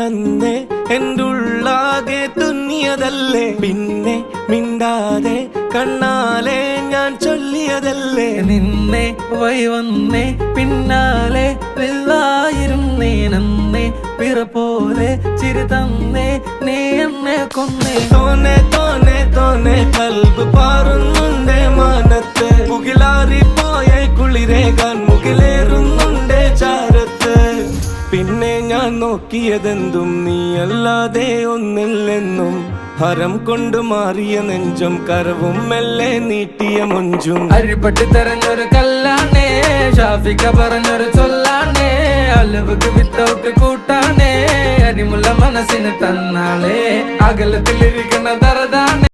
അന്നേ എൻ്റെ ഉള്ളാകെ തുന്നിയതല്ലേ, പിന്നെ മിണ്ടാതെ കണ്ണാലെ ഞാൻ ചൊല്ലിയതല്ലേ. നിന്നെ വന്നേ പിന്നാലെ വെള്ളായിരുന്നേ, നന്നേ പിറപോലെ ചിരി തന്നേ, നീ എന്നെ കൊന്നേ. തോനെ തോനെ തോനെ കൽബ് പാറുന്നുണ്ടേ മാനത്ത്, മുകിലാറിപ്പോയ കുളിരേകാൻ മുകിലേറുന്നുണ്ടേ ചാരത്ത്. പിന്നെ ഞാൻ നോക്കിയതെന്തും നീയല്ലാതെ ഒന്നില്ലെന്നും, ഹരം കൊണ്ട് മാറിയ നെഞ്ചും കരവും മെല്ലെ നീട്ടിയ മൊഞ്ചും. അരിപ്പട്ടി തെരഞ്ഞൊരു കല്ലാണേ, ഷാഫിക്ക പറഞ്ഞൊരു ചൊല്ലാണേ, അലവുക്ക് വിത്തൗട്ട് കൂട്ടാണേ, അരിമുള്ള മനസ്സിന് തന്നാളേ, അകലത്തിലിരിക്കുന്ന ദറദാണേ.